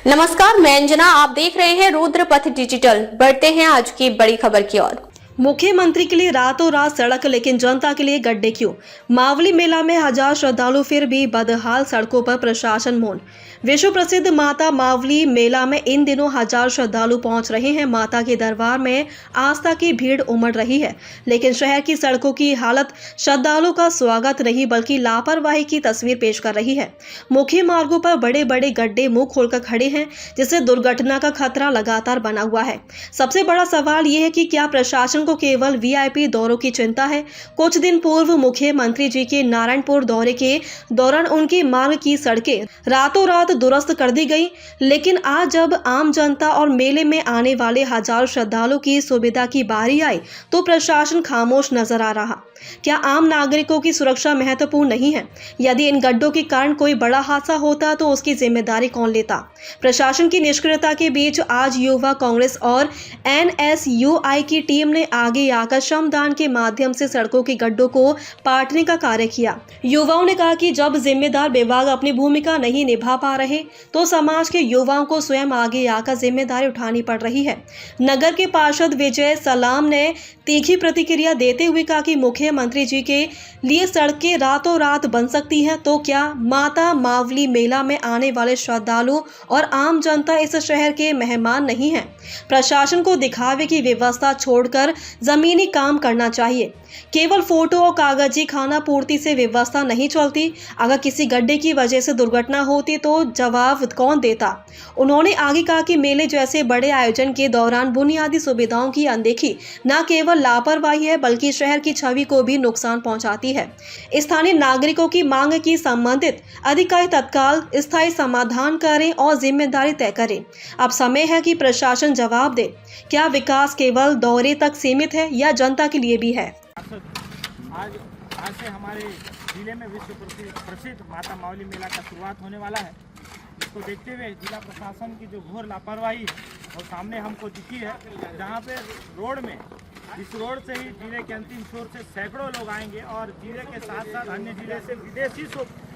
नमस्कार, मैं अंजना। आप देख रहे हैं रुद्रपथ डिजिटल। बढ़ते हैं आज की बड़ी खबर की ओर। मुख्यमंत्री के लिए रातों रात सड़क, लेकिन जनता के लिए गड्ढे क्यों? मावली मेला में हजार श्रद्धालु, फिर भी बदहाल सड़कों पर प्रशासन मौन। विश्व प्रसिद्ध माता मावली मेला में इन दिनों हजार श्रद्धालु पहुंच रहे हैं। माता के दरबार में आस्था की भीड़ उमड़ रही है, लेकिन शहर की सड़कों की हालत श्रद्धालु का स्वागत नहीं बल्कि लापरवाही की तस्वीर पेश कर रही है। मुख्य मार्गों पर बड़े बड़े गड्ढे मुंह खोलकर खड़े हैं, जिससे दुर्घटना का खतरा लगातार बना हुआ है। सबसे बड़ा सवाल यह है कि क्या प्रशासन को केवल वीआईपी दौरों की चिंता है? कुछ दिन पूर्व मुख्यमंत्री जी के नारायणपुर दौरे के दौरान उनकी मार्ग की सड़कें रातों रात दुरुस्त कर दी गई, लेकिन आज जब आम जनता और मेले में आने वाले हजारों श्रद्धालुओं की सुविधा की बारी आई तो प्रशासन खामोश नजर आ रहा। क्या आम नागरिकों की सुरक्षा महत्वपूर्ण नहीं है? यदि इन गड्ढों के कारण कोई बड़ा हादसा होता तो उसकी जिम्मेदारी कौन लेता? प्रशासन की निष्क्रियता के बीच आज युवा कांग्रेस और एनएसयूआई की टीम ने आगे आकर श्रमदान के माध्यम से सड़कों के गड्ढों को पाटने का कार्य किया। युवाओं ने कहा कि जब जिम्मेदार विभाग अपनी भूमिका नहीं निभा पा रहे तो समाज के युवाओं को स्वयं आगे आकर जिम्मेदारी उठानी पड़ रही है। नगर के पार्षद विजय सलाम ने तीखी प्रतिक्रिया देते हुए कहा कि मुख्यमंत्री जी के लिए सड़कें रातों रात बन सकती हैं, तो क्या माता मावली मेला में आने वाले श्रद्धालु और आम जनता इस शहर के मेहमान नहीं हैं? प्रशासन को दिखावे की व्यवस्था छोड़कर जमीनी काम करना चाहिए। केवल फोटो और कागजी खाना पूर्ति से व्यवस्था नहीं चलती। अगर किसी गड्ढे की वजह से दुर्घटना होती तो जवाब कौन देता? उन्होंने आगे कहा कि मेले जैसे बड़े आयोजन के दौरान बुनियादी सुविधाओं की अनदेखी न केवल लापरवाही है बल्कि शहर की छवि को भी नुकसान पहुंचाती है। स्थानीय नागरिकों की मांग की संबंधित अधिकारी तत्काल स्थायी समाधान करें और जिम्मेदारी तय करें। अब समय है कि प्रशासन जवाब दे। क्या विकास केवल दौरे तक सीमित है या जनता के लिए भी है? आज से हमारे जिले में विश्व प्रसिद्ध माता मावली मेला का शुरुआत होने वाला है। इसको देखते हुए जिला प्रशासन की जो घोर लापरवाही और सामने हमको दिखी है, जहाँ पे रोड में इस रोड से ही जिले के अंतिम छोर से सैकड़ों लोग आएंगे और जिले के साथ साथ अन्य जिले से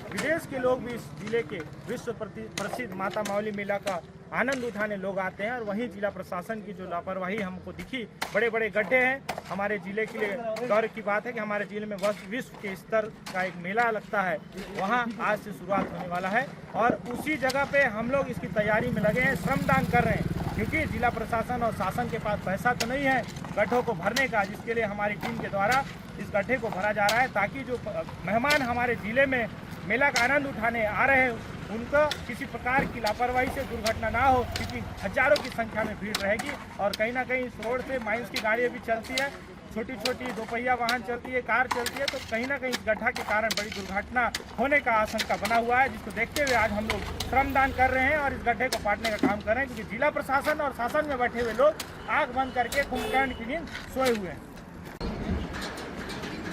विदेश के लोग भी इस जिले के विश्व प्रसिद्ध माता मावली मेला का आनंद उठाने लोग आते हैं। और वहीं जिला प्रशासन की जो लापरवाही हमको दिखी, बड़े बड़े गड्ढे हैं। हमारे जिले के लिए गौरव की बात है कि हमारे जिले में विश्व के स्तर का एक मेला लगता है, वहां आज से शुरुआत होने वाला है और उसी जगह पे हम लोग इसकी तैयारी में लगे हैं, श्रमदान कर रहे हैं, क्योंकि जिला प्रशासन और शासन के पास पैसा तो नहीं है गड्ढों को भरने का, जिसके लिए हमारी टीम के द्वारा इस गड्ढे को भरा जा रहा है, ताकि जो मेहमान हमारे जिले में मेला का आनंद उठाने आ रहे हैं उनको किसी प्रकार की लापरवाही से दुर्घटना ना हो, क्योंकि हजारों की संख्या में भीड़ रहेगी। और कहीं ना कहीं इस रोड से माइंस की गाड़ियाँ भी चलती है, छोटी छोटी दोपहिया वाहन चलती है, कार चलती है, तो कहीं ना कहीं इस गड्ढा के कारण बड़ी दुर्घटना होने का आशंका बना हुआ है, जिसको देखते हुए आज हम लोग श्रमदान कर रहे हैं और इस गड्ढे को पाटने का काम कर रहे हैं, क्योंकि जिला प्रशासन और शासन में बैठे हुए लोग आँख बंद करके कुंभकर्ण की नींद सोए हुए हैं।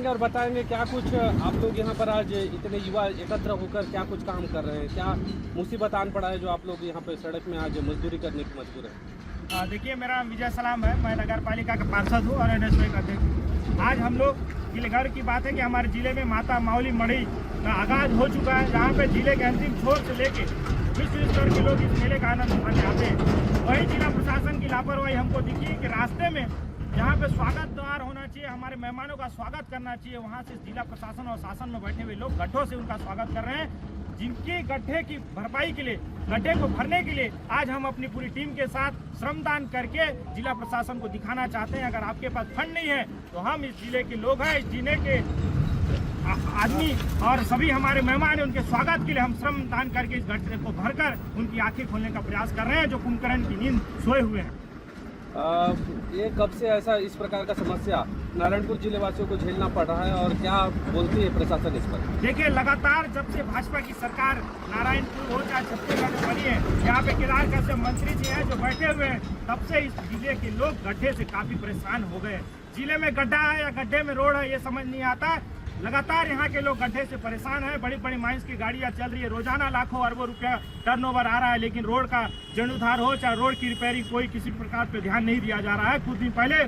और बताएंगे क्या कुछ आप लोग यहाँ पर आज इतने युवा एकत्र होकर क्या कुछ काम कर रहे हैं, क्या मुसीबत आन पड़ा है जो आप लोग यहाँ पे सड़क में आज मजदूरी करने की मजबूर है? देखिए, मेरा विजय सलाम है, मैं नगर पालिका का पार्षद हूँ और एनएसयूआई का अध्यक्ष। आज हम लोग गर्व की बात है कि हमारे जिले में माता मावली मढ़ी का आगाज हो चुका है, जहाँ पे जिले के अंतिम छोर से लेके विश्व स्तर के लोग इस मेले का आनंद उठाने आते हैं। वही जिला प्रशासन की लापरवाही हमको दिखी कि रास्ते में जहाँ पे स्वागत द्वार होना चाहिए, हमारे मेहमानों का स्वागत करना चाहिए, वहाँ से जिला प्रशासन और शासन में बैठे हुए लोग गड्ढों से उनका स्वागत कर रहे हैं। जिनकी गड्ढे की भरपाई के लिए, गड्ढे को भरने के लिए आज हम अपनी पूरी टीम के साथ श्रमदान करके जिला प्रशासन को दिखाना चाहते हैं, अगर आपके पास फंड नहीं है तो हम इस जिले के लोग हैं, इस जिले के आदमी और सभी हमारे मेहमान हैं, उनके स्वागत के लिए हम श्रमदान करके इस गड्ढे को भरकर उनकी आंखें खोलने का प्रयास कर रहे हैं, जो कुंभकर्ण की नींद सोए हुए हैं। ये कब से ऐसा इस प्रकार का समस्या नारायणपुर जिले वासियों को झेलना पड़ रहा है और क्या बोलती है प्रशासन इस पर? देखिए, लगातार जब से भाजपा की सरकार नारायणपुर हो चाहे छत्तीसगढ़ में बनी है, यहाँ पे केदार कश्यप मंत्री जी हैं जो बैठे हुए हैं, तब से इस जिले के लोग गड्ढे से काफी परेशान हो गए। जिले में गड्ढा है या गड्ढे में रोड है ये समझ नहीं आता। लगातार यहाँ के लोग गड्ढे से परेशान हैं, बड़ी बड़ी माइंस की गाड़ियाँ चल रही है, रोजाना लाखों अरबों रुपया टर्नओवर आ रहा है, लेकिन रोड का जीर्णोद्धार हो चाहे रोड की रिपेयरिंग, कोई किसी प्रकार पर ध्यान नहीं दिया जा रहा है। कुछ दिन पहले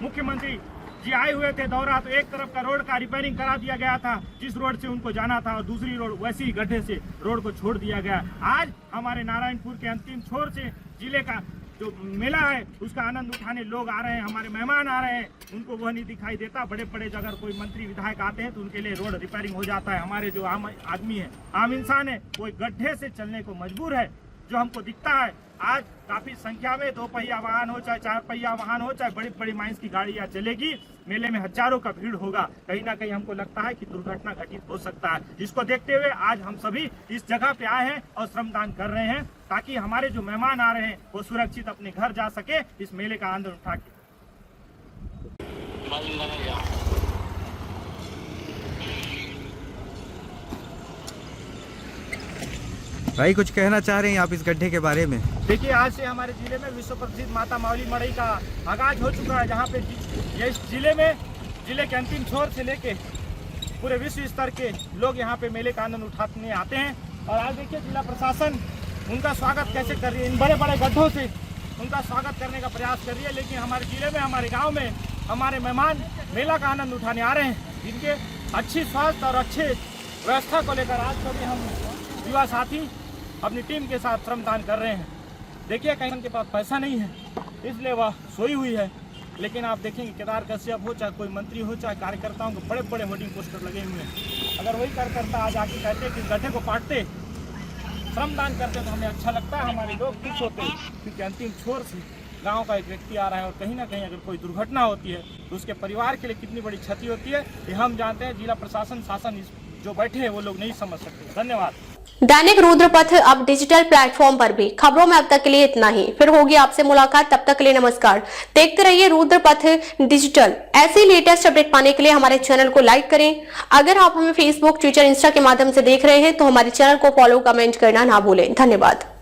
मुख्यमंत्री जी आए हुए थे दौरा, तो एक तरफ का रोड का रिपेयरिंग करा दिया गया था जिस रोड से उनको जाना था, और दूसरी रोड वैसे ही गड्ढे से रोड को छोड़ दिया गया। आज हमारे नारायणपुर के अंतिम छोर से जिले का जो मेला है उसका आनंद उठाने लोग आ रहे हैं, हमारे मेहमान आ रहे हैं, उनको वह नहीं दिखाई देता। बड़े बड़े अगर कोई मंत्री विधायक आते हैं तो उनके लिए रोड रिपेयरिंग हो जाता है। हमारे जो आम आदमी है, आम इंसान है, वो गड्ढे से चलने को मजबूर है। जो हमको दिखता है आज काफी संख्या में 2 पहिया वाहन हो चाहे 4 पहिया वाहन हो चाहे बड़ी बड़ी माइंस की गाड़ियां चलेगी, मेले में हजारों का भीड़ होगा। कहीं ना कहीं हमको लगता है कि दुर्घटना घटित हो सकता है। जिसको देखते हुए आज हम सभी इस जगह पे आए हैं और श्रमदान कर रहे हैं ताकि हमारे जो मेहमान आ रहे हैं वो सुरक्षित अपने घर जा सके, इस मेले का आनंद उठा के। भाई कुछ कहना चाह रहे हैं आप इस गड्ढे के बारे में? देखिए, आज से हमारे जिले में विश्व प्रसिद्ध माता मावली मड़ई का आगाज हो चुका है, जहाँ पे ये इस जिले के अंतिम छोर से लेके पूरे विश्व स्तर के लोग यहाँ पे मेले का आनंद उठाने आते हैं। और आज देखिए जिला प्रशासन उनका स्वागत कैसे कर रही है, इन बड़े बड़े गड्ढों से उनका स्वागत करने का प्रयास कर रही है। लेकिन हमारे जिले में, हमारे गाँव में हमारे मेहमान मेला का आनंद उठाने आ रहे हैं, जिनके अच्छी स्वास्थ्य और अच्छे व्यवस्था को लेकर आज सभी हम युवा साथी अपनी टीम के साथ श्रमदान कर रहे हैं। देखिए, कहीं उनके पास पैसा नहीं है इसलिए वह सोई हुई है, लेकिन आप देखेंगे केदार कश्यप हो चाहे कोई मंत्री हो चाहे कार्यकर्ताओं के बड़े बड़े होर्डिंग पोस्टर लगे हुए हैं। अगर वही कार्यकर्ता आज आके कहते कि गड्ढे को पाटते, श्रमदान करते तो हमें अच्छा लगता है, हमारे लोग खुश होते, क्योंकि अंतिम छोर से गांव का एक व्यक्ति आ रहा है और कहीं ना कहीं अगर कोई दुर्घटना होती है तो उसके परिवार के लिए कितनी बड़ी क्षति होती है ये हम जानते हैं। जिला प्रशासन शासन जो बैठे हैं वो लोग नहीं समझ सकते। धन्यवाद। दैनिक रुद्रपथ अब डिजिटल प्लेटफॉर्म पर भी। खबरों में अब तक के लिए इतना ही, फिर होगी आपसे मुलाकात, तब तक के लिए नमस्कार। देखते रहिए रुद्रपथ डिजिटल। ऐसे लेटेस्ट अपडेट पाने के लिए हमारे चैनल को लाइक करें। अगर आप हमें फेसबुक, ट्विटर, इंस्टा के माध्यम से देख रहे हैं तो हमारे चैनल को फॉलो, कमेंट करना ना भूलें। धन्यवाद।